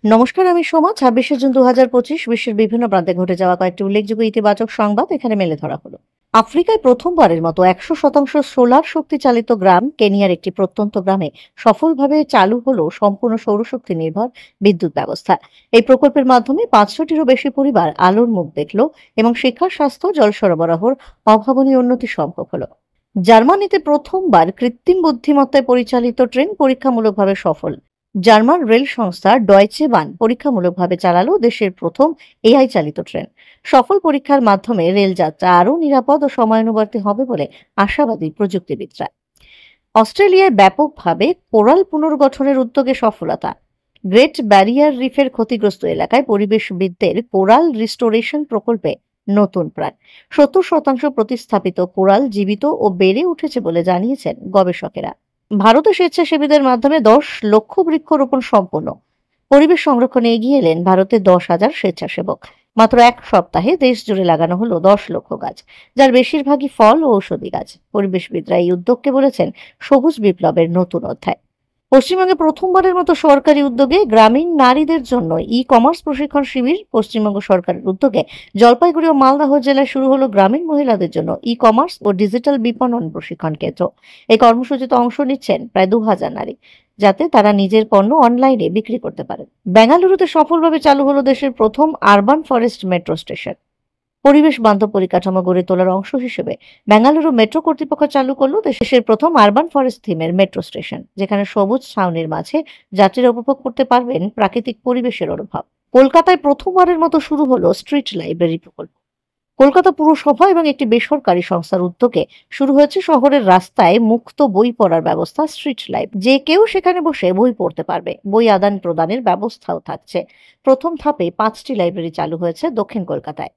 নমস্কার, আমি সোমা। ২৬শে জুন ২০২৫ বিশ্বের বিভিন্ন প্রান্তে ঘটে যাওয়া কয়েকটি উল্লেখযোগ্য ইতিবাচক সংবাদ এখানে মেলে ধরা হলো। আফ্রিকায় প্রথমবারের মতো ১০০% সোলার শক্তি চালিত গ্রাম কেনিয়ার একটি প্রত্যন্ত গ্রামে সফলভাবে চালু হলো সম্পূর্ণ সৌরশক্তি নির্ভর বিদ্যুৎ ব্যবস্থা। এই প্রকল্পের মাধ্যমে ৫০০টিরও বেশি পরিবার আলোর মুখ দেখল এবং শিক্ষা, স্বাস্থ্য, জল সরবরাহর অভাবনীয় উন্নতি সম্ভব হলো। জার্মানিতে প্রথমবার কৃত্রিম বুদ্ধিমত্তায় পরিচালিত ট্রেন পরীক্ষামূলকভাবে সফল। জার্মান রেল সংস্থা ডয়চে বান পরীক্ষামূলকভাবে চালালো দেশের প্রথম এআই চালিত ট্রেন। সফল পরীক্ষার মাধ্যমে রেল যাত্রা আরও নিরাপদ ও সময়ানুবর্তী হবে বলে আশাবাদী প্রযুক্তিবিদরা। অস্ট্রেলিয়ায় ব্যাপকভাবে কোরাল পুনর্গঠনের উদ্যোগে সফলতা। গ্রেট ব্যারিয়ার রিফের ক্ষতিগ্রস্ত এলাকায় পরিবেশবিদদের কোরাল রিস্টোরেশন প্রকল্পে নতুন প্রাণ। ৭০% প্রতিস্থাপিত কোরাল জীবিত ও বেড়ে উঠেছে বলে জানিয়েছেন গবেষকেরা। ভারতে স্বেচ্ছাসেবীদের মাধ্যমে ১০ লক্ষ বৃক্ষরোপণ সম্পন্ন। পরিবেশ সংরক্ষণে এগিয়ে এলেন ভারতের ১০,০০০ স্বেচ্ছাসেবক। মাত্র এক সপ্তাহে দেশ জুড়ে লাগানো হলো ১০ লক্ষ গাছ, যার বেশিরভাগই ফল ও ঔষধি গাছ। পরিবেশবিদরা এই উদ্যোগকে বলেছেন সবুজ বিপ্লবের নতুন অধ্যায়। পশ্চিমবঙ্গে প্রথমবারের মতো সরকারি উদ্যোগে গ্রামীণ নারীদের জন্য ই-কমার্স প্রশিক্ষণ শিবির। পশ্চিমবঙ্গ সরকারের উদ্যোগে জলপাইগুড়ি ও মালদহ জেলায় শুরু হলো গ্রামীণ মহিলাদের জন্য ই-কমার্স ও ডিজিটাল বিপণন প্রশিক্ষণ কেন্দ্র। এই কর্মসূচিতে অংশ নিচ্ছেন প্রায় ২,০০০ নারী, যাতে তারা নিজের পণ্য অনলাইনে বিক্রি করতে পারেন। বেঙ্গালুরুতে সফলভাবে চালু হলো দেশের প্রথম আরবান ফরেস্ট মেট্রো স্টেশন। পরিবেশ বান্ধব পরিকাঠামো গড়ে তোলার অংশ হিসেবে বেঙ্গালুরু মেট্রো কর্তৃপক্ষ চালু করলো দেশের প্রথম আরবান ফরেস্ট থিমের মেট্রো স্টেশন, যেখানে সবুজ ছাউনির মাঝে যাত্রীরা উপভোগ করতে পারবেন প্রাকৃতিক পরিবেশের অনুভব। কলকাতায় প্রথমবারের মতো শুরু হলো স্ট্রিট লাইব্রেরি প্রকল্প। কলকাতা পুরসভা এবং একটি বেসরকারি সংস্থার উদ্যোগে শুরু হয়েছে শহরের রাস্তায় মুক্ত বই পড়ার ব্যবস্থা, স্ট্রিট লাইব্রেরি। যে কেউ সেখানে বসে বই পড়তে পারবে। বই আদান প্রদানের ব্যবস্থাও থাকছে। প্রথম ধাপে ৫টি লাইব্রেরি চালু হয়েছে দক্ষিণ কলকাতায়।